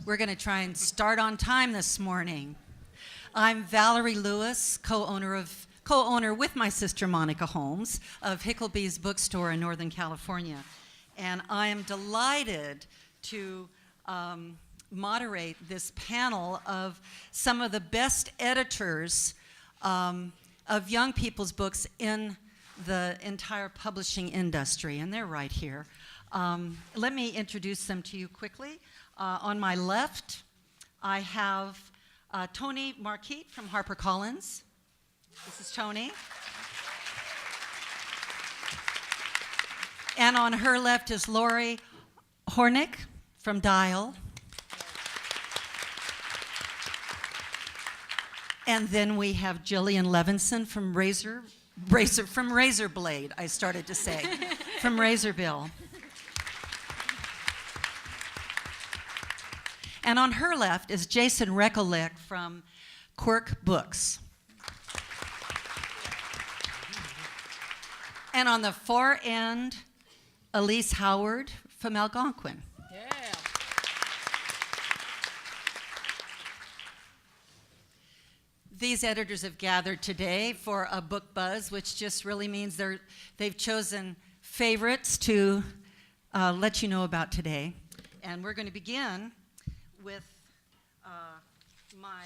We're going to try and start on time this morning. I'm Valerie Lewis, co-owner with my sister Monica Holmes of Hickleby's Bookstore in Northern California. And I am delighted to moderate this panel of some of the best editors of young people's books in the entire publishing industry, and they're right here. Let me introduce them to you quickly. On my left, I have Toni Markiet from Harper Collins. This is Toni. And on her left is Lauri Hornik from Dial. And then we have Gillian Levinson from Razorblade, I started to say, from Razorbill. And on her left is Jason Rekulak from Quirk Books. And on the far end, Elise Howard from Algonquin. Yeah. These editors have gathered today for a book buzz, which just really means they've chosen favorites to let you know about today. And we're going to begin with my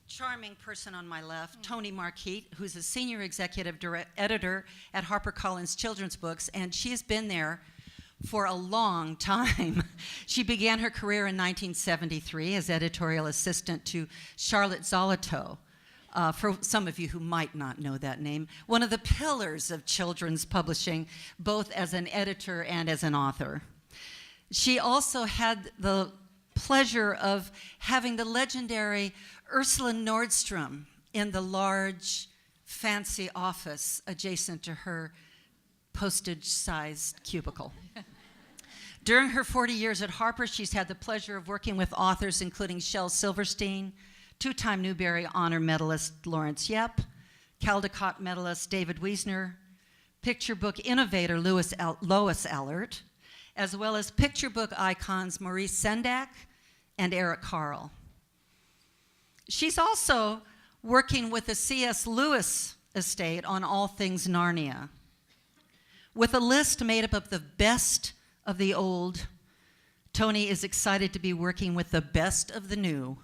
charming person on my left, Toni Markiet, who's a senior executive editor at Harper Collins Children's Books, and she's been there for a long time. She began her career in 1973 as editorial assistant to Charlotte Zolotow. For some of you who might not know that name, one of the pillars of children's publishing, both as an editor and as an author. She also had the pleasure of having the legendary Ursula Nordstrom in the large, fancy office adjacent to her postage-sized cubicle. During her 40 years at Harper, she's had the pleasure of working with authors including Shel Silverstein, two-time Newbery Honor medalist Lawrence Yep, Caldecott medalist David Wiesner, picture book innovator Lois Allert, as well as picture book icons Maurice Sendak and Eric Carle. She's also working with the C.S. Lewis estate on all things Narnia. With a list made up of the best of the old, Toni is excited to be working with the best of the new,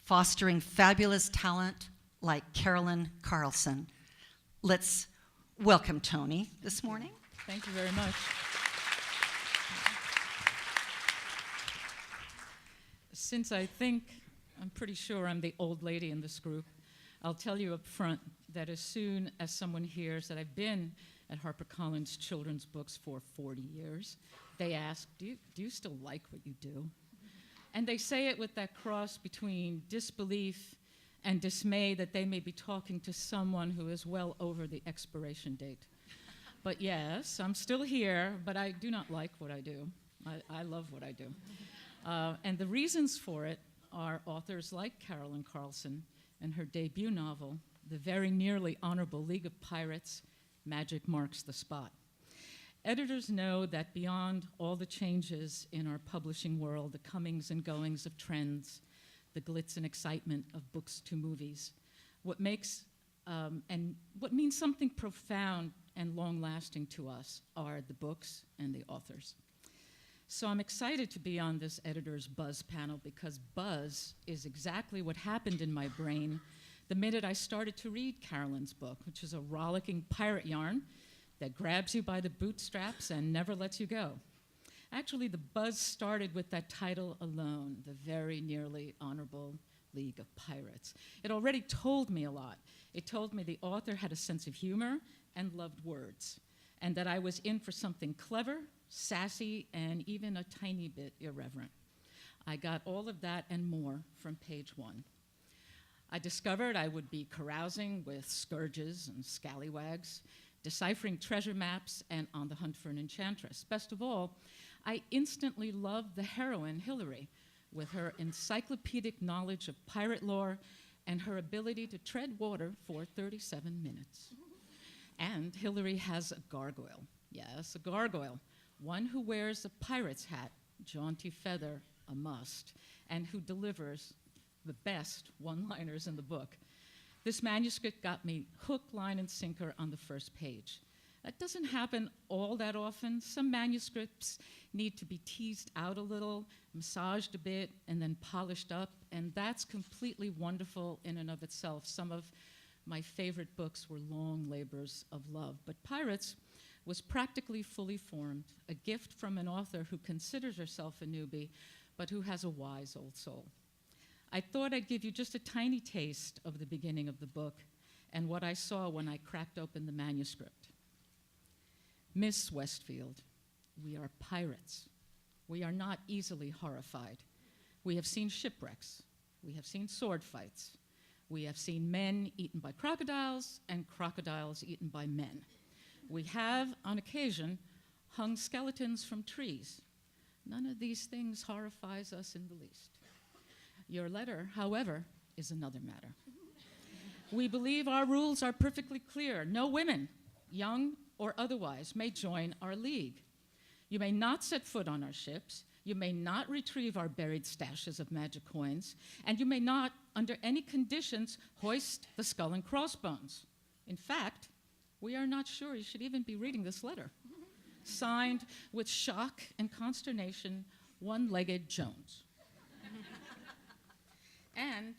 fostering fabulous talent like Carolyn Carlson. Let's welcome Toni this morning. Thank you very much. Since I'm pretty sure I'm the old lady in this group, I'll tell you up front that as soon as someone hears that I've been at HarperCollins Children's Books for 40 years, they ask, do you still like what you do? And they say it with that cross between disbelief and dismay that they may be talking to someone who is well over the expiration date. But yes, I'm still here, but I do not like what I do. I love what I do. And the reasons for it are authors like Carolyn Carlson and her debut novel, The Very Nearly Honorable League of Pirates, Magic Marks the Spot. Editors know that beyond all the changes in our publishing world, the comings and goings of trends, the glitz and excitement of books to movies, what means something profound and long-lasting to us are the books and the authors. So I'm excited to be on this Editor's Buzz panel because buzz is exactly what happened in my brain the minute I started to read Carolyn's book, which is a rollicking pirate yarn that grabs you by the bootstraps and never lets you go. Actually, the buzz started with that title alone, The Very Nearly Honorable League of Pirates. It already told me a lot. It told me the author had a sense of humor and loved words, and that I was in for something clever, sassy, and even a tiny bit irreverent. I got all of that and more from page one. I discovered I would be carousing with scourges and scallywags, deciphering treasure maps, and on the hunt for an enchantress. Best of all, I instantly loved the heroine, Hillary, with her encyclopedic knowledge of pirate lore and her ability to tread water for 37 minutes. And Hillary has a gargoyle. Yes, a gargoyle. One who wears a pirate's hat, jaunty feather, a must, and who delivers the best one-liners in the book. This manuscript got me hook, line, and sinker on the first page. That doesn't happen all that often. Some manuscripts need to be teased out a little, massaged a bit, and then polished up, and that's completely wonderful in and of itself. Some of my favorite books were long labors of love, but Pirates was practically fully formed, a gift from an author who considers herself a newbie, but who has a wise old soul. I thought I'd give you just a tiny taste of the beginning of the book and what I saw when I cracked open the manuscript. Miss Westfield, we are pirates. We are not easily horrified. We have seen shipwrecks. We have seen sword fights. We have seen men eaten by crocodiles and crocodiles eaten by men. We have, on occasion, hung skeletons from trees. None of these things horrifies us in the least. Your letter, however, is another matter. We believe our rules are perfectly clear. No women, young or otherwise, may join our league. You may not set foot on our ships. You may not retrieve our buried stashes of magic coins. And you may not, under any conditions, hoist the skull and crossbones. In fact, we are not sure you should even be reading this letter. Signed with shock and consternation, One-Legged Jones. And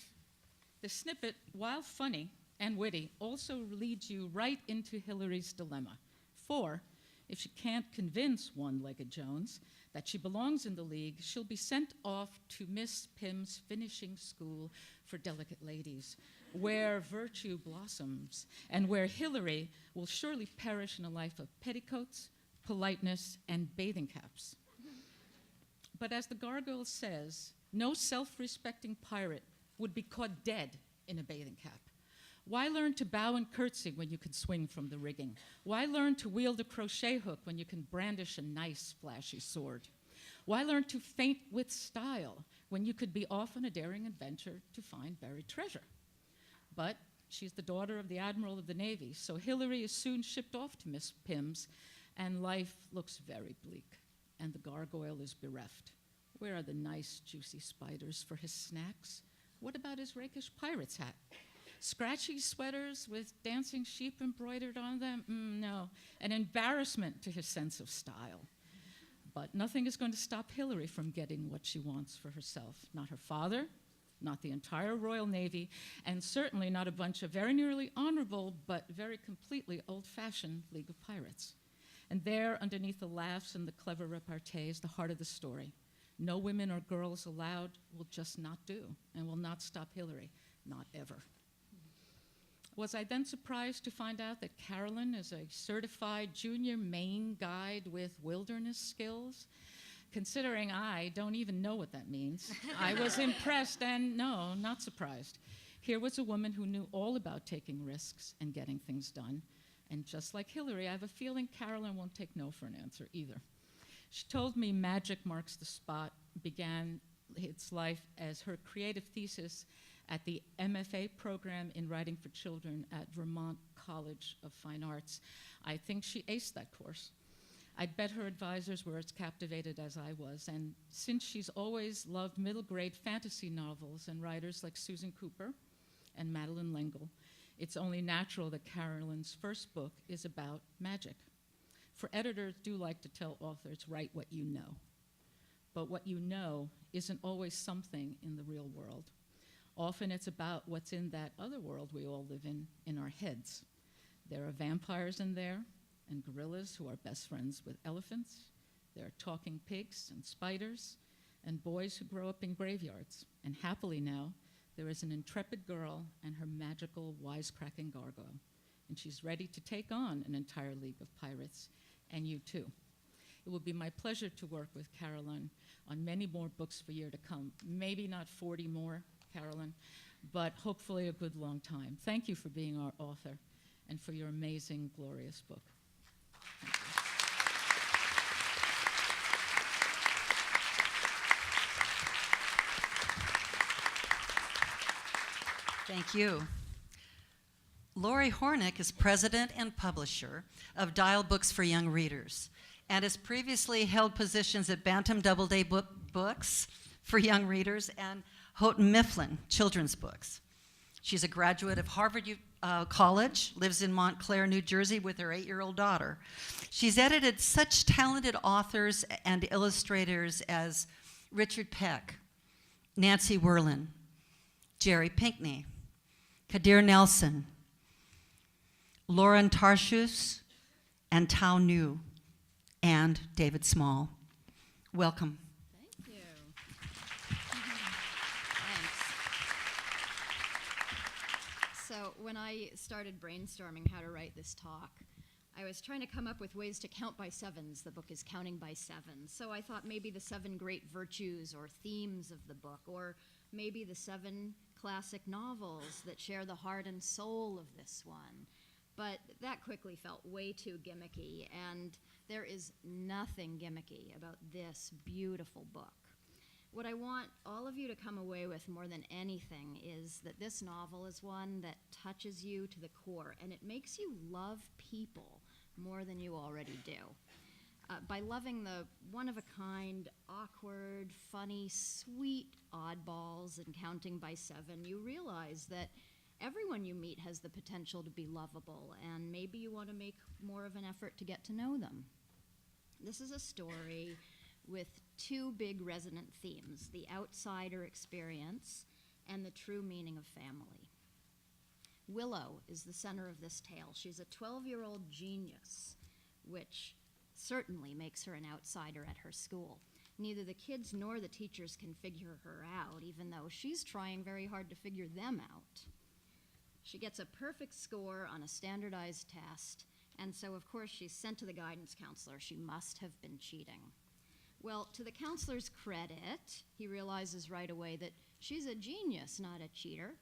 the snippet, while funny and witty, also leads you right into Hillary's dilemma. For if she can't convince One-Legged Jones that she belongs in the league, she'll be sent off to Miss Pym's finishing school for delicate ladies, where virtue blossoms, and where Hillary will surely perish in a life of petticoats, politeness, and bathing caps. But as the gargoyle says, no self-respecting pirate would be caught dead in a bathing cap. Why learn to bow and curtsy when you can swing from the rigging? Why learn to wield a crochet hook when you can brandish a nice, flashy sword? Why learn to feint with style when you could be off on a daring adventure to find buried treasure? But she's the daughter of the Admiral of the Navy, so Hillary is soon shipped off to Miss Pym's, and life looks very bleak, and the gargoyle is bereft. Where are the nice, juicy spiders for his snacks? What about his rakish pirate's hat? Scratchy sweaters with dancing sheep embroidered on them? No, an embarrassment to his sense of style. But nothing is going to stop Hillary from getting what she wants for herself. Not her father, not the entire Royal Navy, and certainly not a bunch of very nearly honorable but very completely old-fashioned League of Pirates. And there, underneath the laughs and the clever repartee, is the heart of the story. No women or girls allowed will just not do, and will not stop Hillary, not ever. Was I then surprised to find out that Carolyn is a certified junior Maine guide with wilderness skills? Considering I don't even know what that means, I was impressed and no, not surprised. Here was a woman who knew all about taking risks and getting things done. And just like Hillary, I have a feeling Carolyn won't take no for an answer either. She told me Magic Marks the Spot began its life as her creative thesis at the MFA program in writing for children at Vermont College of Fine Arts. I think she aced that course. I bet her advisors were as captivated as I was, and since she's always loved middle grade fantasy novels and writers like Susan Cooper and Madeleine L'Engle, it's only natural that Carolyn's first book is about magic. For editors do like to tell authors, write what you know. But what you know isn't always something in the real world. Often it's about what's in that other world we all live in our heads. There are vampires in there, and gorillas who are best friends with elephants. There are talking pigs and spiders, and boys who grow up in graveyards. And happily now, there is an intrepid girl and her magical, wisecracking gargoyle. And she's ready to take on an entire league of pirates, and you too. It will be my pleasure to work with Carolyn on many more books for year to come. Maybe not 40 more, Carolyn, but hopefully a good long time. Thank you for being our author and for your amazing, glorious book. Thank you. Lauri Hornik is president and publisher of Dial Books for Young Readers and has previously held positions at Bantam Doubleday Books, for young readers, and Houghton Mifflin, children's books. She's a graduate of Harvard College, lives in Montclair, New Jersey with her 8-year-old daughter. She's edited such talented authors and illustrators as Richard Peck, Nancy Werlin, Jerry Pinkney, Kadir Nelson, Lauren Tarshus, and Tao Nu, and David Small. Welcome. Thank you. Thanks. So when I started brainstorming how to write this talk, I was trying to come up with ways to count by sevens. The book is counting by sevens. So I thought maybe the 7 great virtues or themes of the book, or maybe the 7 classic novels that share the heart and soul of this one. But that quickly felt way too gimmicky, and there is nothing gimmicky about this beautiful book. What I want all of you to come away with more than anything is that this novel is one that touches you to the core, and it makes you love people more than you already do. By loving the one-of-a-kind, awkward, funny, sweet oddballs and counting by 7, you realize that everyone you meet has the potential to be lovable, and maybe you want to make more of an effort to get to know them. This is a story with 2 big resonant themes, the outsider experience and the true meaning of family. Willow is the center of this tale. She's a 12-year-old genius, which certainly makes her an outsider at her school. Neither the kids nor the teachers can figure her out, even though she's trying very hard to figure them out. She gets a perfect score on a standardized test, and so of course she's sent to the guidance counselor. She must have been cheating. Well, to the counselor's credit, he realizes right away that she's a genius, not a cheater.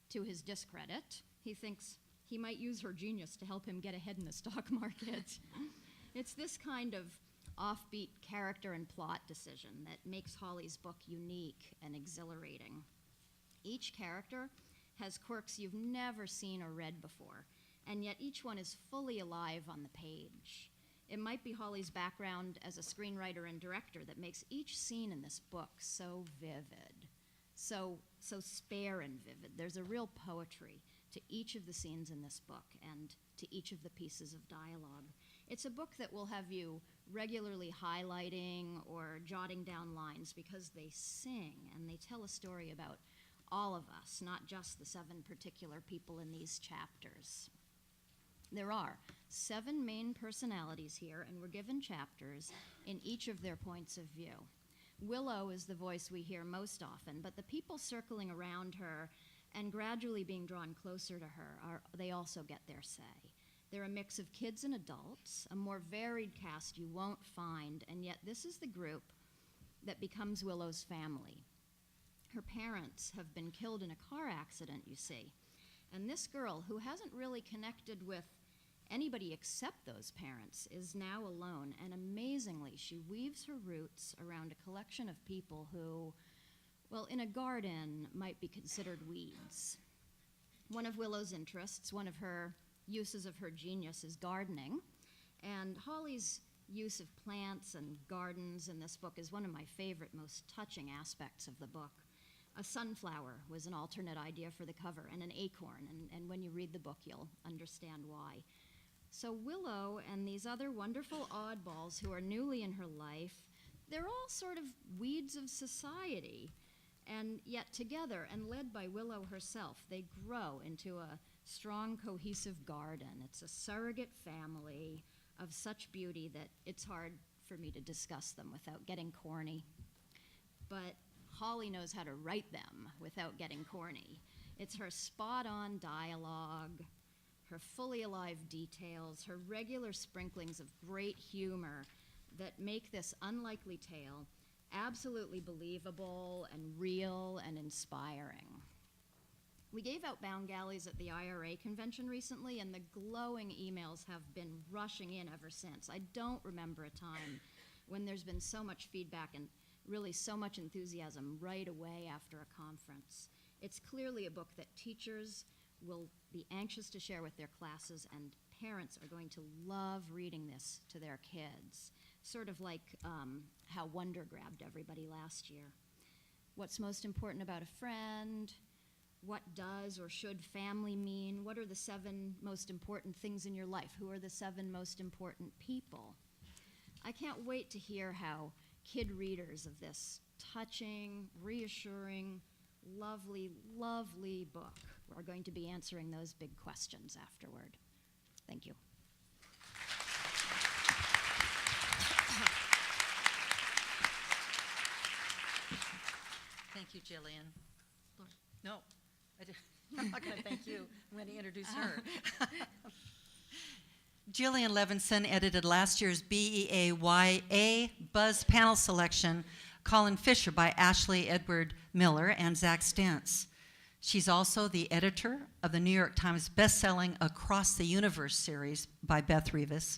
To his discredit, he thinks he might use her genius to help him get ahead in the stock market. It's this kind of offbeat character and plot decision that makes Holly's book unique and exhilarating. Each character has quirks you've never seen or read before, and yet each one is fully alive on the page. It might be Holly's background as a screenwriter and director that makes each scene in this book so vivid, so spare and vivid. There's a real poetry to each of the scenes in this book and to each of the pieces of dialogue. It's a book that will have you regularly highlighting or jotting down lines because they sing and they tell a story about all of us, not just the 7 particular people in these chapters. There are 7 main personalities here, and we're given chapters in each of their points of view. Willow is the voice we hear most often, but the people circling around her and gradually being drawn closer to her, they also get their say. They're a mix of kids and adults, a more varied cast you won't find, and yet this is the group that becomes Willow's family. Her parents have been killed in a car accident, you see, and this girl, who hasn't really connected with anybody except those parents, is now alone, and amazingly, she weaves her roots around a collection of people who, well, in a garden, might be considered weeds. One of Willow's interests, one of her uses of her genius, is gardening, and Holly's use of plants and gardens in this book is one of my favorite, most touching aspects of the book. A sunflower was an alternate idea for the cover, and an acorn, and when you read the book, you'll understand why. So Willow and these other wonderful oddballs who are newly in her life, they're all sort of weeds of society, and yet together, and led by Willow herself, they grow into a strong, cohesive garden. It's a surrogate family of such beauty that it's hard for me to discuss them without getting corny. But Holly knows how to write them without getting corny. It's her spot-on dialogue, her fully alive details, her regular sprinklings of great humor that make this unlikely tale absolutely believable and real and inspiring. We gave out bound galleys at the IRA convention recently, and the glowing emails have been rushing in ever since. I don't remember a time when there's been so much feedback and really so much enthusiasm right away after a conference. It's clearly a book that teachers will be anxious to share with their classes, and parents are going to love reading this to their kids, sort of like how Wonder grabbed everybody last year. What's most important about a friend? What does or should family mean? What are the 7 most important things in your life? Who are the 7 most important people? I can't wait to hear how kid readers of this touching, reassuring, lovely, lovely book are going to be answering those big questions afterward. Thank you. Thank you, Gillian. No, I'm not going to thank you. I'm going to introduce her. Gillian Levinson edited last year's BEA YA Buzz panel selection, Colin Fisher by Ashley Edward Miller and Zach Stentz. She's also the editor of the New York Times bestselling Across the Universe series by Beth Revis,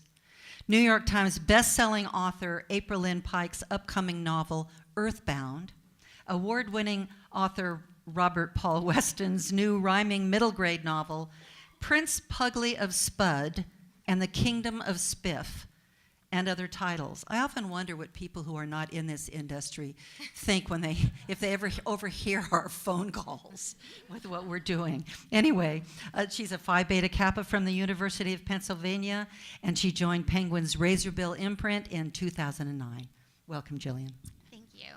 New York Times bestselling author April Lynn Pike's upcoming novel Earthbound, award-winning author Robert Paul Weston's new rhyming middle grade novel Prince Pugly of Spud and the Kingdom of Spiff, and other titles. I often wonder what people who are not in this industry think if they ever overhear our phone calls with what we're doing. Anyway, she's a Phi Beta Kappa from the University of Pennsylvania, and she joined Penguin's Razorbill imprint in 2009. Welcome, Gillian. Thank you.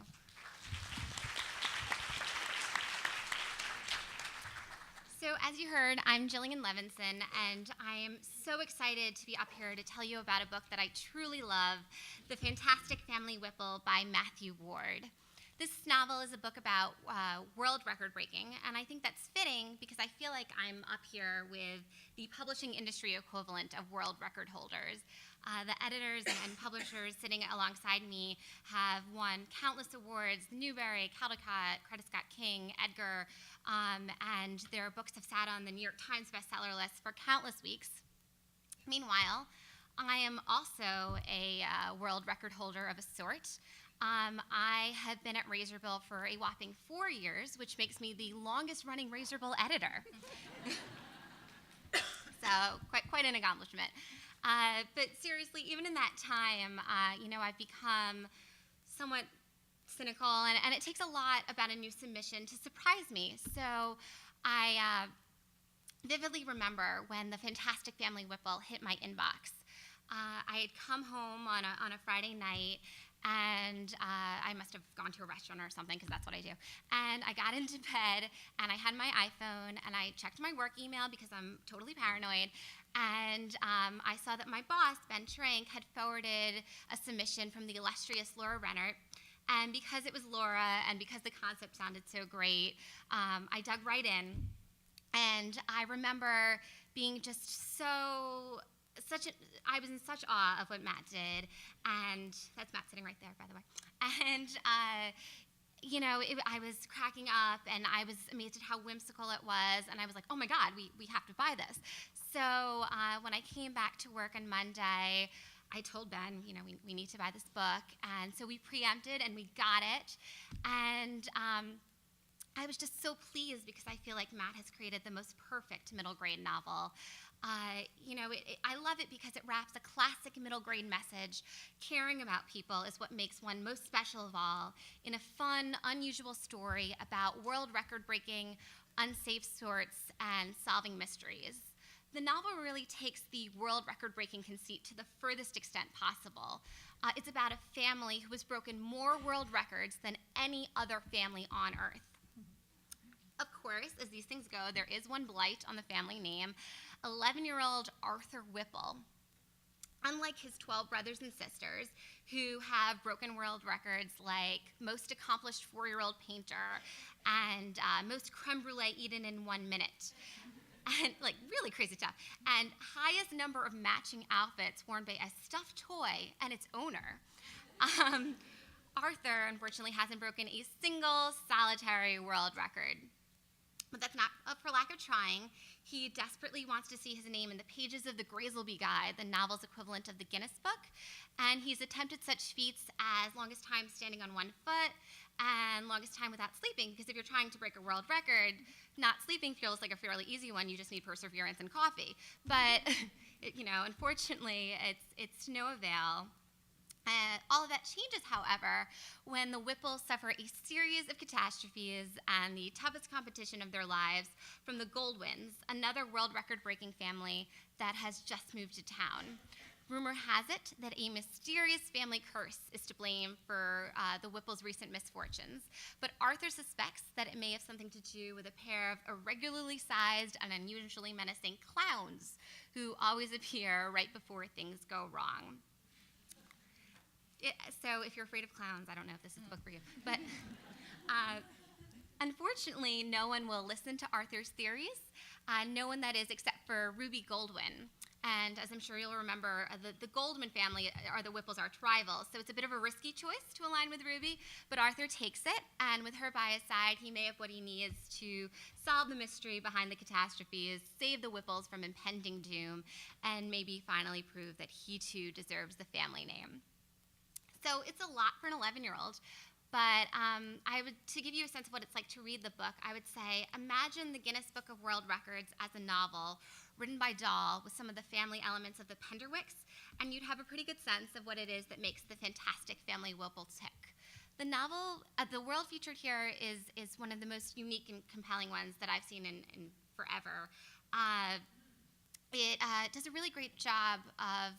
So as you heard, I'm Gillian Levinson, and I am so excited to be up here to tell you about a book that I truly love, The Fantastic Family Whipple by Matthew Ward. This novel is a book about world record breaking, and I think that's fitting because I feel like I'm up here with the publishing industry equivalent of world record holders. The editors and publishers sitting alongside me have won countless awards: Newbery, Caldecott, Coretta Scott King, Edgar, and their books have sat on the New York Times bestseller list for countless weeks. Meanwhile, I am also a world record holder of a sort. I have been at Razorbill for a whopping 4 years, which makes me the longest running Razorbill editor. So quite an accomplishment. But seriously, even in that time, I've become somewhat cynical, and it takes a lot about a new submission to surprise me. So I vividly remember when The Fantastic Family Whipple hit my inbox. I had come home on a Friday night, and I must have gone to a restaurant or something, because that's what I do. And I got into bed, and I had my iPhone, and I checked my work email because I'm totally paranoid. And I saw that my boss, Ben Trank, had forwarded a submission from the illustrious Laura Rennert. And because it was Laura, and because the concept sounded so great, I dug right in. And I remember being just I was in such awe of what Matt did, and that's Matt sitting right there, by the way. And I was cracking up, and I was amazed at how whimsical it was, and I was like, oh my God, we have to buy this. So when I came back to work on Monday, I told Ben, we need to buy this book, and so we preempted, and we got it, and I was just so pleased because I feel like Matt has created the most perfect middle grade novel. I love it because it wraps a classic middle grade message. Caring about people is what makes one most special of all, in a fun, unusual story about world record breaking, unsafe sorts, and solving mysteries. The novel really takes the world record breaking conceit to the furthest extent possible. It's about a family who has broken more world records than any other family on Earth. Of course, as these things go, there is one blight on the family name: 11-year-old Arthur Whipple. Unlike his 12 brothers and sisters, who have broken world records like most accomplished 4-year-old painter and most creme brulee eaten in 1 minute, and really crazy stuff, and highest number of matching outfits worn by a stuffed toy and its owner, Arthur unfortunately hasn't broken a single solitary world record. But that's not for lack of trying. He desperately wants to see his name in the pages of the Grazelby Guide, the novel's equivalent of the Guinness Book. And he's attempted such feats as longest time standing on 1 foot and longest time without sleeping, because if you're trying to break a world record, not sleeping feels like a fairly easy one. You just need perseverance and coffee. But, unfortunately, it's to no avail. All of that changes, however, when the Whipples suffer a series of catastrophes and the toughest competition of their lives from the Goldwins, another world record-breaking family that has just moved to town. Rumor has it that a mysterious family curse is to blame for the Whipples' recent misfortunes, but Arthur suspects that it may have something to do with a pair of irregularly sized and unusually menacing clowns who always appear right before things go wrong. So if you're afraid of clowns, I don't know if this is the book for you. But unfortunately, no one will listen to Arthur's theories. No one, that is, except for Ruby Goldwyn. And as I'm sure you'll remember, the Goldwyn family are the Whipples' arch rivals. So it's a bit of a risky choice to align with Ruby, but Arthur takes it. And with her by his side, he may have what he needs to solve the mystery behind the catastrophes, save the Whipples from impending doom, and maybe finally prove that he too deserves the family name. So it's a lot for an 11-year-old, but to give you a sense of what it's like to read the book, I would say imagine the Guinness Book of World Records as a novel written by Dahl with some of the family elements of the Penderwicks, and you'd have a pretty good sense of what it is that makes the fantastic family Whipple tick. The novel, the world featured here is one of the most unique and compelling ones that I've seen in forever. It does a really great job of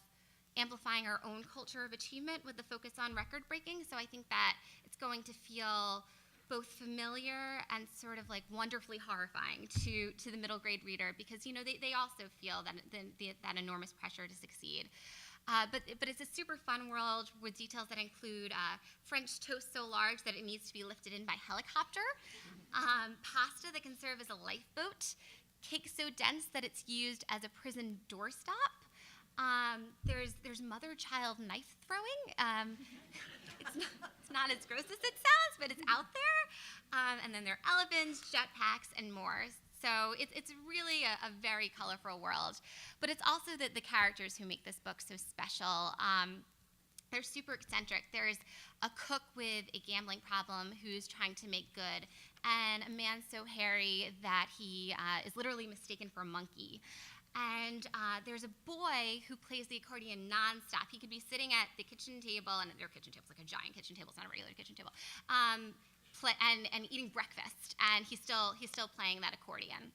amplifying our own culture of achievement with the focus on record breaking. So I think that it's going to feel both familiar and sort of like wonderfully horrifying to the middle grade reader, because they also feel that enormous pressure to succeed. But it's a super fun world with details that include French toast so large that it needs to be lifted in by helicopter, pasta that can serve as a lifeboat, cake so dense that it's used as a prison doorstop. There's mother-child knife throwing. It's not as gross as it sounds, but it's out there. And then there are elephants, jetpacks, and more. So it's really a very colorful world. But it's also the characters who make this book so special. They're super eccentric. There's a cook with a gambling problem who's trying to make good, and a man so hairy that he is literally mistaken for a monkey. And there's a boy who plays the accordion nonstop. He could be sitting at the kitchen table, and their kitchen table's like a giant kitchen table, it's not a regular kitchen table, and eating breakfast, and he's still playing that accordion.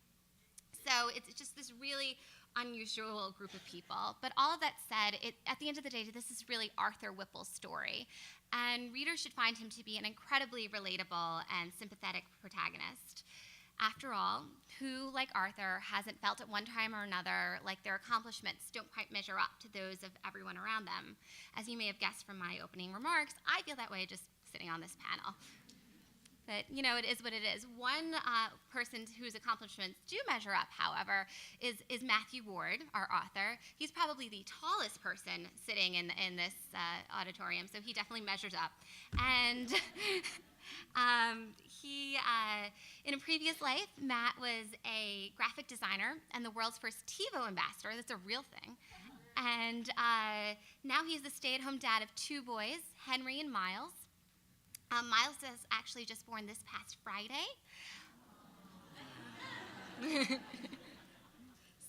So it's just this really unusual group of people. But all of that said, at the end of the day, this is really Arthur Whipple's story, and readers should find him to be an incredibly relatable and sympathetic protagonist. After all, who, like Arthur, hasn't felt at one time or another like their accomplishments don't quite measure up to those of everyone around them? As you may have guessed from my opening remarks, I feel that way just sitting on this panel. But, it is what it is. One person whose accomplishments do measure up, however, is Matthew Ward, our author. He's probably the tallest person sitting in this auditorium, so he definitely measures up. And in a previous life, Matt was a graphic designer and the world's first TiVo ambassador. That's a real thing. And now he's the stay-at-home dad of 2 boys, Henry and Miles. Miles is actually just born this past Friday.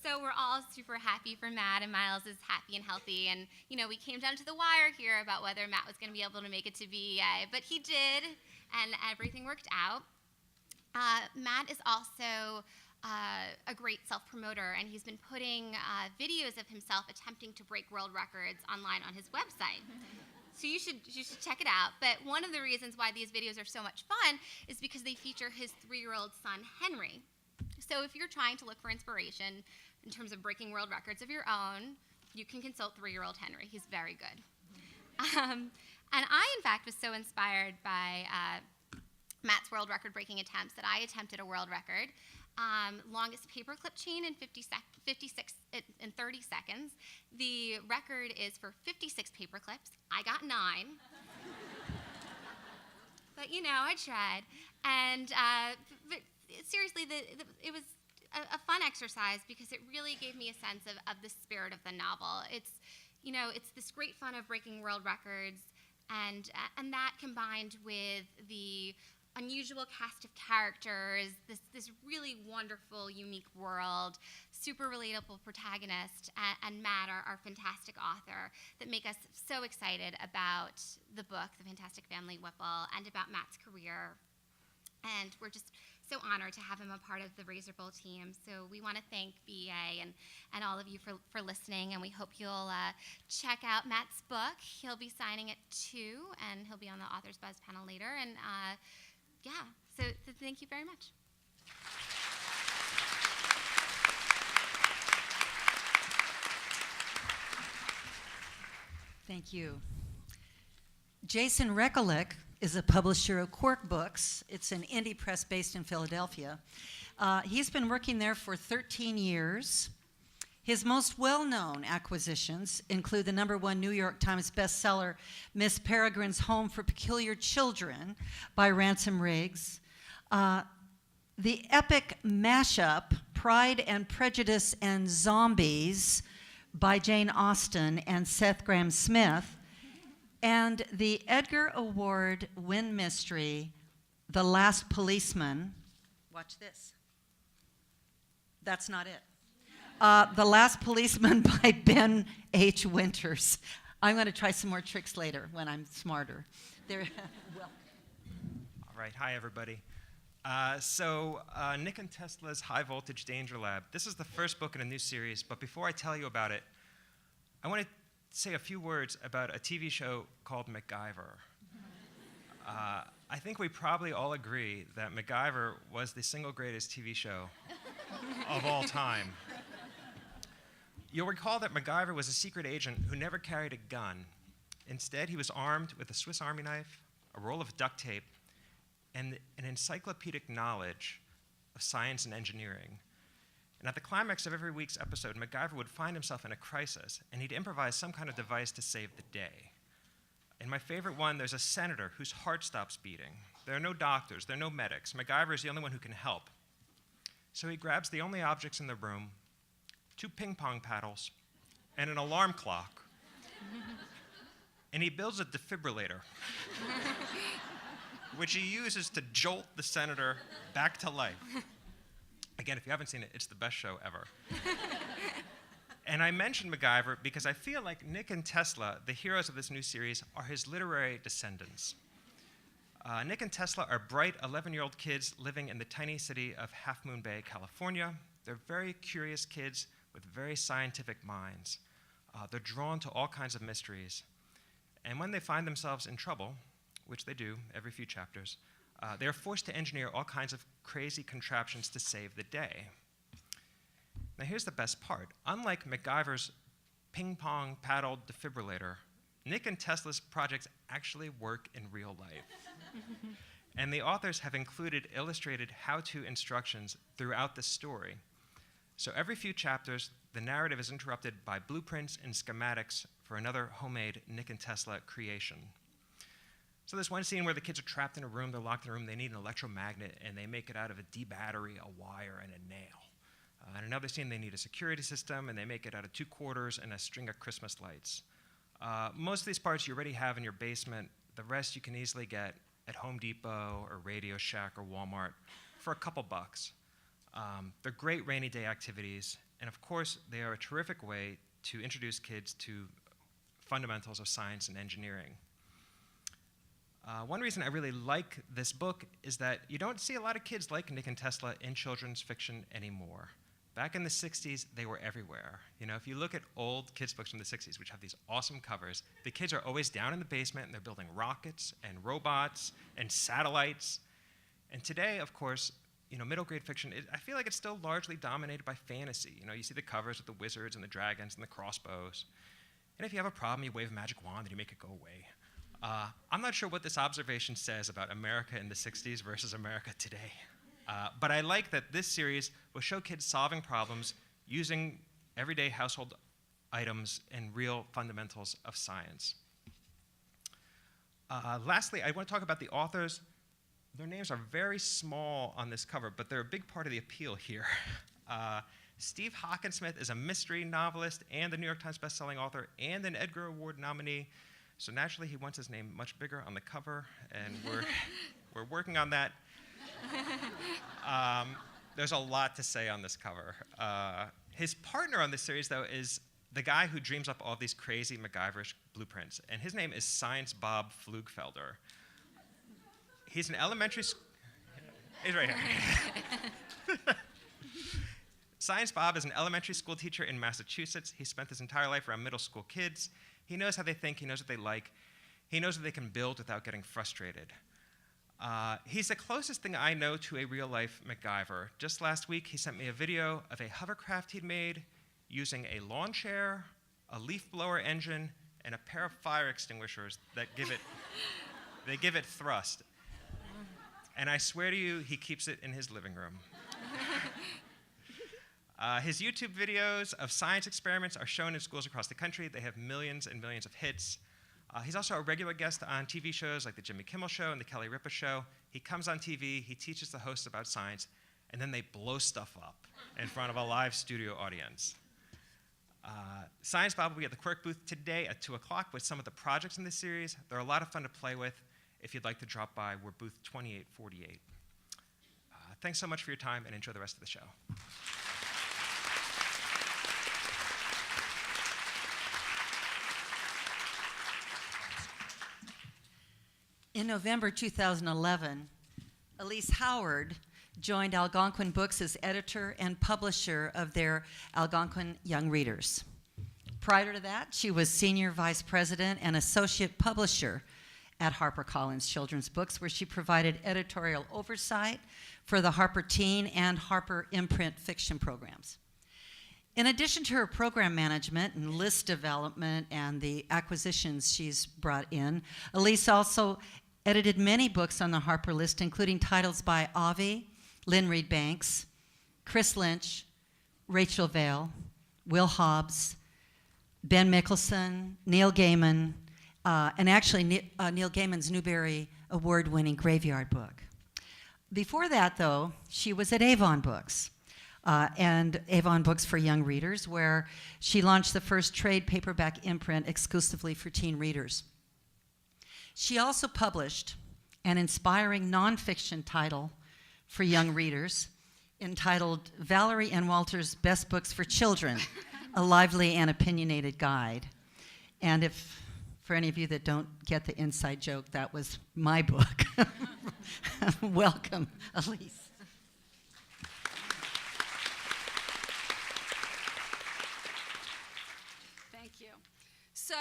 So we're all super happy for Matt, and Miles is happy and healthy. And, we came down to the wire here about whether Matt was going to be able to make it to BEA, but he did, and everything worked out. Matt is also a great self-promoter, and he's been putting videos of himself attempting to break world records online on his website. So you should check it out. But one of the reasons why these videos are so much fun is because they feature his 3-year-old son, Henry. So if you're trying to look for inspiration in terms of breaking world records of your own, you can consult 3-year-old Henry. He's very good. And I, in fact, was so inspired by Matt's world record-breaking attempts that I attempted a world record. Longest paperclip chain in 30 seconds. The record is for 56 paperclips. I got 9. But, I tried. And but seriously, it was a fun exercise because it really gave me a sense of the spirit of the novel. It's this great fun of breaking world records, and that combined with the unusual cast of characters, this really wonderful, unique world, super relatable protagonist, and Matt, our fantastic author, that make us so excited about the book, The Fantastic Family Whipple, and about Matt's career. And we're just so honored to have him a part of the Razor Bowl team. So we want to thank BEA and all of you for listening, and we hope you'll check out Matt's book. He'll be signing it too, and he'll be on the Authors Buzz panel later. And yeah, so thank you very much. Thank you. Jason Rekulak is a publisher of Quirk Books. It's an indie press based in Philadelphia. He's been working there for 13 years. His most well-known acquisitions include the #1 New York Times bestseller, Miss Peregrine's Home for Peculiar Children by Ransom Riggs, the epic mashup, Pride and Prejudice and Zombies by Jane Austen and Seth Grahame-Smith, and the Edgar Award-win mystery, The Last Policeman. Watch this. That's not it. The Last Policeman by Ben H. Winters. I'm going to try some more tricks later when I'm smarter. Well. All right, hi everybody. Nick and Tesla's High Voltage Danger Lab. This is the first book in a new series, but before I tell you about it, I want to say a few words about a TV show called MacGyver. I think we probably all agree that MacGyver was the single greatest TV show of all time. You'll recall that MacGyver was a secret agent who never carried a gun. Instead, he was armed with a Swiss Army knife, a roll of duct tape, and an encyclopedic knowledge of science and engineering. And at the climax of every week's episode, MacGyver would find himself in a crisis, and he'd improvise some kind of device to save the day. In my favorite one, there's a senator whose heart stops beating. There are no doctors, there are no medics. MacGyver is the only one who can help. So he grabs the only objects in the room, 2 ping pong paddles, and an alarm clock. And he builds a defibrillator, which he uses to jolt the senator back to life. Again, if you haven't seen it, it's the best show ever. And I mentioned MacGyver because I feel like Nick and Tesla, the heroes of this new series, are his literary descendants. Nick and Tesla are bright 11-year-old kids living in the tiny city of Half Moon Bay, California. They're very curious kids with very scientific minds. They're drawn to all kinds of mysteries. And when they find themselves in trouble, which they do every few chapters, they are forced to engineer all kinds of crazy contraptions to save the day. Now here's the best part. Unlike MacGyver's ping-pong paddled defibrillator, Nick and Tesla's projects actually work in real life. And the authors have included illustrated how-to instructions throughout the story. So every few chapters, the narrative is interrupted by blueprints and schematics for another homemade Nick and Tesla creation. So there's one scene where the kids are trapped in a room, they're locked in a room, they need an electromagnet, and they make it out of a D battery, a wire, and a nail. In another scene, they need a security system, and they make it out of 2 quarters and a string of Christmas lights. Most of these parts you already have in your basement. The rest you can easily get at Home Depot or Radio Shack or Walmart for a couple bucks. They're great rainy day activities, and of course, they are a terrific way to introduce kids to fundamentals of science and engineering. One reason I really like this book is that you don't see a lot of kids like Nick and Tesla in children's fiction anymore. Back in the 60s, they were everywhere. You know, if you look at old kids' books from the 60s, which have these awesome covers, the kids are always down in the basement, and they're building rockets and robots and satellites. And today, of course, you know, middle grade fiction, I feel like it's still largely dominated by fantasy. You know, you see the covers with the wizards and the dragons and the crossbows. And if you have a problem, you wave a magic wand and you make it go away. I'm not sure what this observation says about America in the 60s versus America today. But I like that this series will show kids solving problems using everyday household items and real fundamentals of science. Lastly, I want to talk about the authors. Their names are very small on this cover, but they're a big part of the appeal here. Steve Hockensmith is a mystery novelist and a New York Times bestselling author and an Edgar Award nominee. So naturally, he wants his name much bigger on the cover, and We're working on that. There's a lot to say on this cover. His partner on this series, though, is the guy who dreams up all these crazy MacGyverish blueprints, and his name is Science Bob Pflugfelder. He's an elementary school. He's right here. Science Bob is an elementary school teacher in Massachusetts. He spent his entire life around middle school kids. He knows how they think. He knows what they like. He knows what they can build without getting frustrated. He's the closest thing I know to a real-life MacGyver. Just last week, he sent me a video of a hovercraft he'd made using a lawn chair, a leaf blower engine, and a pair of fire extinguishers that give it thrust. And I swear to you, he keeps it in his living room. His YouTube videos of science experiments are shown in schools across the country. They have millions and millions of hits. He's also a regular guest on TV shows like The Jimmy Kimmel Show and The Kelly Ripa Show. He comes on TV, he teaches the hosts about science, and then they blow stuff up in front of a live studio audience. Science Bob will be at the Quirk booth today at 2 o'clock with some of the projects in this series. They're a lot of fun to play with. If you'd like to drop by, we're booth 2848. Thanks so much for your time, and enjoy the rest of the show. In November 2011, Elise Howard joined Algonquin Books as editor and publisher of their Algonquin Young Readers. Prior to that, she was senior vice president and associate publisher at Harper Collins Children's Books, where she provided editorial oversight for the Harper Teen and Harper Imprint fiction programs. In addition to her program management and list development and the acquisitions she's brought in, Elise also edited many books on the Harper list, including titles by Avi, Lynn Reed Banks, Chris Lynch, Rachel Vale, Will Hobbs, Ben Mickelson, Neil Gaiman, and actually Neil Gaiman's Newbery Award-winning Graveyard book. Before that, though, she was at Avon Books, and Avon Books for Young Readers, where she launched the first trade paperback imprint exclusively for teen readers. She also published an inspiring nonfiction title for young readers entitled Valerie and Walter's Best Books for Children, a lively and opinionated guide. And if, for any of you that don't get the inside joke, that was my book. Welcome, Elise. Thank you. So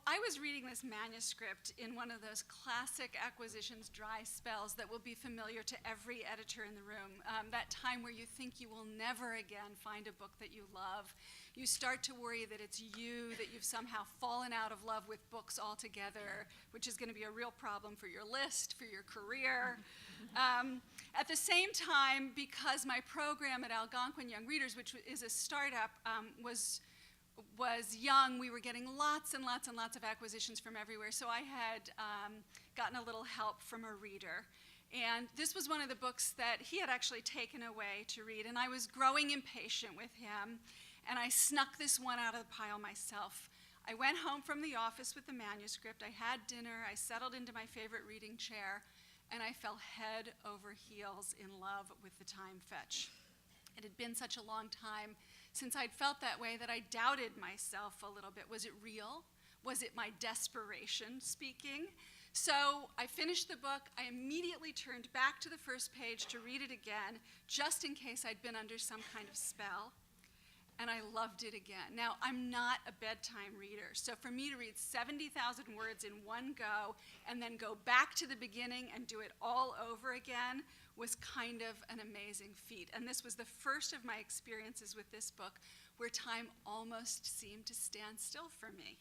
I was reading this manuscript in one of those classic acquisitions dry spells that will be familiar to every editor in the room. That time where you think you will never again find a book that you love. You start to worry that it's you, that you've somehow fallen out of love with books altogether, which is going to be a real problem for your list, for your career. At the same time, because my program at Algonquin Young Readers, which is a startup, was young, we were getting lots and lots and lots of acquisitions from everywhere, so I had gotten a little help from a reader. And this was one of the books that he had actually taken away to read, and I was growing impatient with him, and I snuck this one out of the pile myself. I went home from the office with the manuscript, I had dinner, I settled into my favorite reading chair, and I fell head over heels in love with the time fetch. It had been such a long time since I'd felt that way that I doubted myself a little bit. Was it real? Was it my desperation speaking? So I finished the book. I immediately turned back to the first page to read it again, just in case I'd been under some kind of spell. And I loved it again. Now, I'm not a bedtime reader, so for me to read 70,000 words in one go and then go back to the beginning and do it all over again was kind of an amazing feat. And this was the first of my experiences with this book where time almost seemed to stand still for me.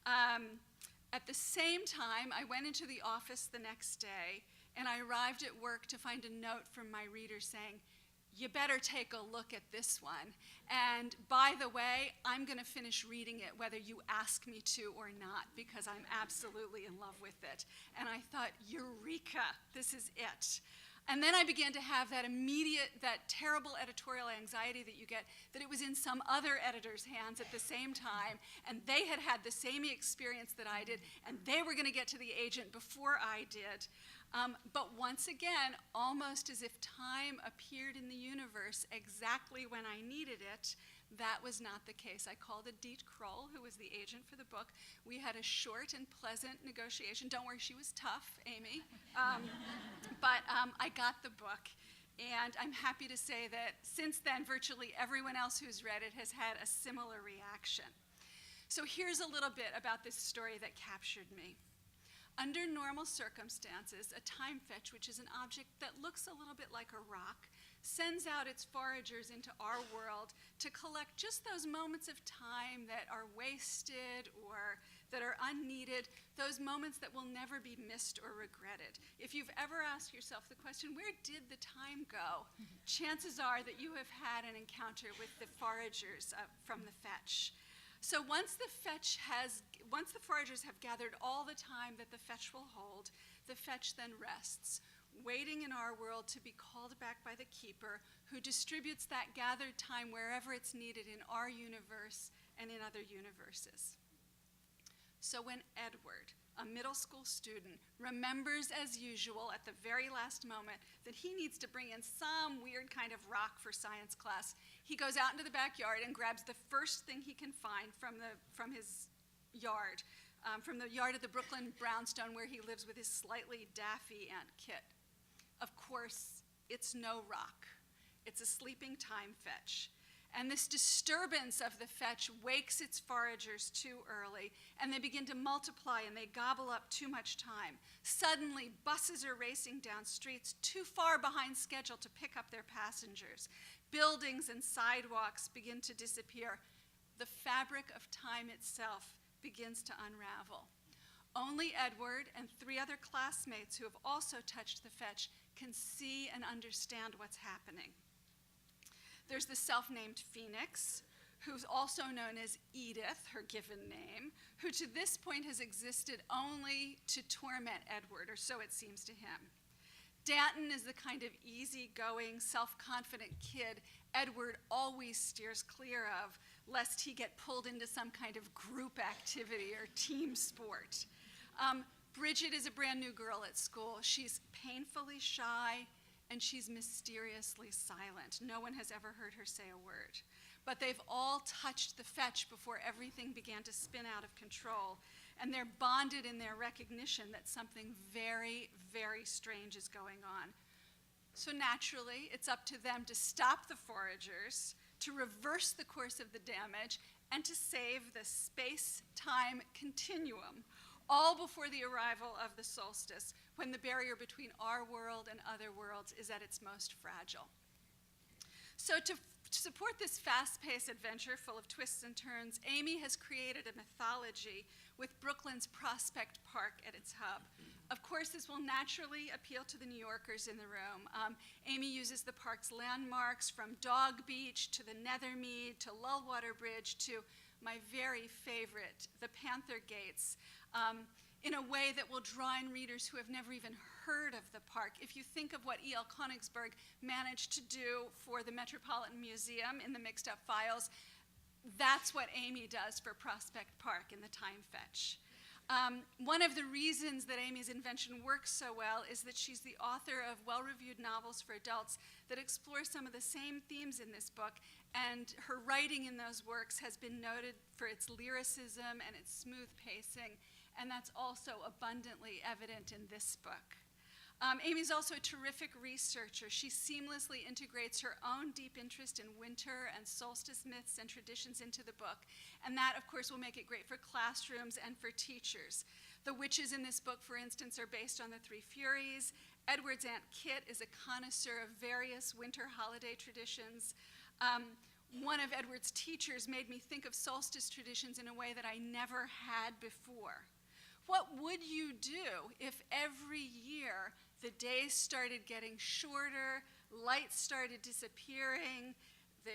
At the same time, I went into the office the next day, and I arrived at work to find a note from my reader saying, "You better take a look at this one. And by the way, I'm going to finish reading it whether you ask me to or not, because I'm absolutely in love with it." And I thought, eureka, this is it. And then I began to have that terrible editorial anxiety that you get, that it was in some other editor's hands at the same time, and they had had the same experience that I did, and they were going to get to the agent before I did. But once again, almost as if time appeared in the universe exactly when I needed it, that was not the case. I called Adit Kroll, who was the agent for the book. We had a short and pleasant negotiation. Don't worry, she was tough, Amy. But I got the book. And I'm happy to say that since then, virtually everyone else who's read it has had a similar reaction. So here's a little bit about this story that captured me. Under normal circumstances, a time fetch, which is an object that looks a little bit like a rock, sends out its foragers into our world to collect just those moments of time that are wasted or that are unneeded, those moments that will never be missed or regretted. If you've ever asked yourself the question, where did the time go? Chances are that you have had an encounter with the foragers from the fetch. So once the foragers have gathered all the time that the fetch will hold, the fetch then rests, waiting in our world to be called back by the keeper, who distributes that gathered time wherever it's needed in our universe and in other universes. So when Edward, a middle school student, remembers as usual at the very last moment that he needs to bring in some weird kind of rock for science class, he goes out into the backyard and grabs the first thing he can find from his yard, from the yard of the Brooklyn brownstone where he lives with his slightly daffy Aunt Kit. Of course, it's no rock. It's a sleeping time fetch. And this disturbance of the fetch wakes its foragers too early, and they begin to multiply and they gobble up too much time. Suddenly, buses are racing down streets too far behind schedule to pick up their passengers. Buildings and sidewalks begin to disappear. The fabric of time itself begins to unravel. Only Edward and 3 other classmates who have also touched the fetch can see and understand what's happening. There's the self-named Phoenix, who's also known as Edith, her given name, who to this point has existed only to torment Edward, or so it seems to him. Danton is the kind of easygoing, self-confident kid Edward always steers clear of, lest he get pulled into some kind of group activity or team sport. Bridget is a brand new girl at school. She's painfully shy, and she's mysteriously silent. No one has ever heard her say a word. But they've all touched the fetch before everything began to spin out of control, and they're bonded in their recognition that something very, very strange is going on. So naturally, it's up to them to stop the foragers, to reverse the course of the damage, and to save the space-time continuum, all before the arrival of the solstice, when the barrier between our world and other worlds is at its most fragile. So to support this fast-paced adventure full of twists and turns, Amy has created a mythology with Brooklyn's Prospect Park at its hub. Of course, this will naturally appeal to the New Yorkers in the room. Amy uses the park's landmarks from Dog Beach to the Nethermead to Lullwater Bridge to my very favorite, the Panther Gates, in a way that will draw in readers who have never even heard of the park. If you think of what E.L. Konigsberg managed to do for the Metropolitan Museum in the Mixed Up Files, that's what Amy does for Prospect Park in the Time Fetch. One of the reasons that Amy's invention works so well is that she's the author of well-reviewed novels for adults that explore some of the same themes in this book, and her writing in those works has been noted for its lyricism and its smooth pacing, and that's also abundantly evident in this book. Amy's also a terrific researcher. She seamlessly integrates her own deep interest in winter and solstice myths and traditions into the book, and that, of course, will make it great for classrooms and for teachers. The witches in this book, for instance, are based on the Three Furies. Edward's Aunt Kit is a connoisseur of various winter holiday traditions. One of Edward's teachers made me think of solstice traditions in a way that I never had before. What would you do if every year the days started getting shorter, lights started disappearing, the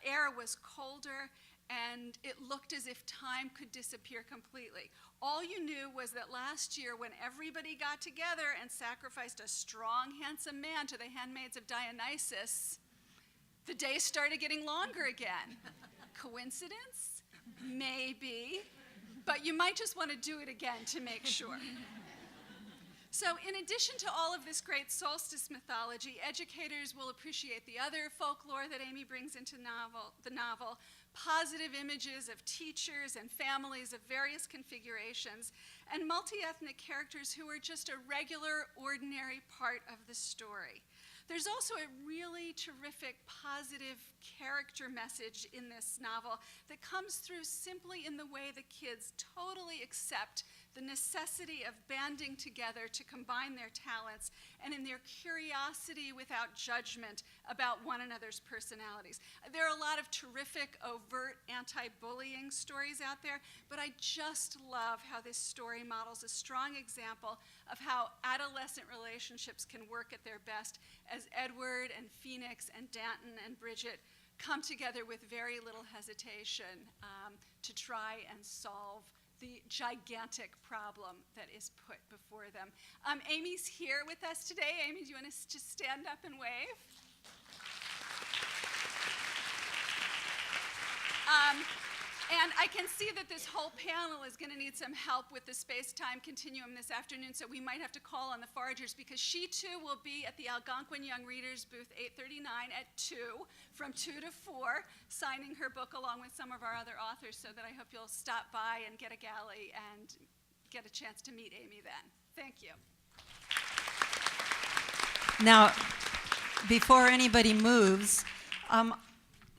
air was colder, and it looked as if time could disappear completely? All you knew was that last year, when everybody got together and sacrificed a strong, handsome man to the handmaids of Dionysus, the days started getting longer again. Coincidence? Maybe. But you might just want to do it again to make sure. So in addition to all of this great solstice mythology, educators will appreciate the other folklore that Amy brings into the novel, positive images of teachers and families of various configurations, and multi-ethnic characters who are just a regular, ordinary part of the story. There's also a really terrific positive character message in this novel that comes through simply in the way the kids totally accept the necessity of banding together to combine their talents, and in their curiosity without judgment about one another's personalities. There are a lot of terrific, overt anti-bullying stories out there, but I just love how this story models a strong example of how adolescent relationships can work at their best as Edward and Phoenix and Danton and Bridget come together with very little hesitation to try and solve the gigantic problem that is put before them. Amy's here with us today. Amy, do you want to just stand up and wave? And I can see that this whole panel is going to need some help with the space-time continuum this afternoon, so we might have to call on the foragers, because she too will be at the Algonquin Young Readers booth 839 at 2, from 2 to 4, signing her book along with some of our other authors, so that I hope you'll stop by and get a galley and get a chance to meet Amy then. Thank you. Now, before anybody moves,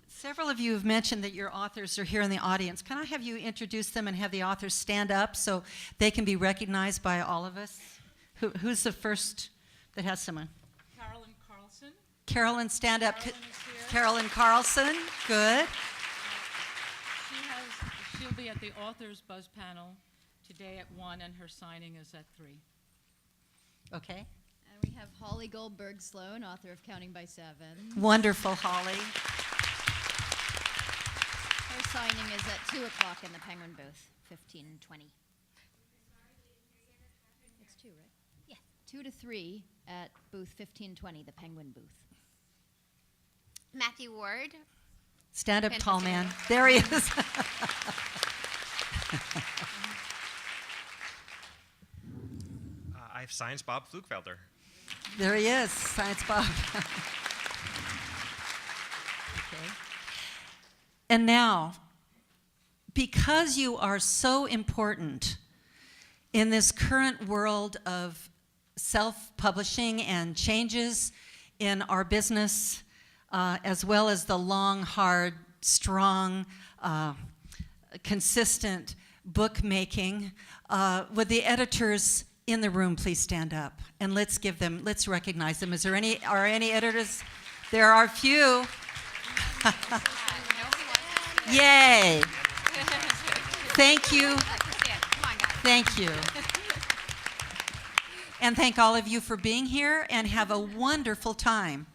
several of you have mentioned that your authors are here in the audience. Can I have you introduce them and have the authors stand up so they can be recognized by all of us? Who's the first that has someone? Carlson. Carolyn, stand up. Carolyn is here. Carolyn Carlson, good. She'll be at the Authors Buzz panel today at 1, and her signing is at 3. Okay. And we have Holly Goldberg-Sloan, author of Counting by 7. Wonderful, Holly. Her signing is at 2 o'clock in the Penguin booth, 15:20. It's 2, right? Yeah. 2 to 3 at booth 1520, the Penguin booth. Matthew Ward. Stand up, Fantastic. tall man. There he is. I have Science Bob Pflugfelder. There he is, Science Bob. Okay. And now, because you are so important in this current world of self-publishing and changes in our business, as well as the long, hard, strong, consistent bookmaking, would the editors in the room please stand up and let's recognize them. Are any editors? There are a few. Yay. Thank you. Thank you. And thank all of you for being here, and have a wonderful time.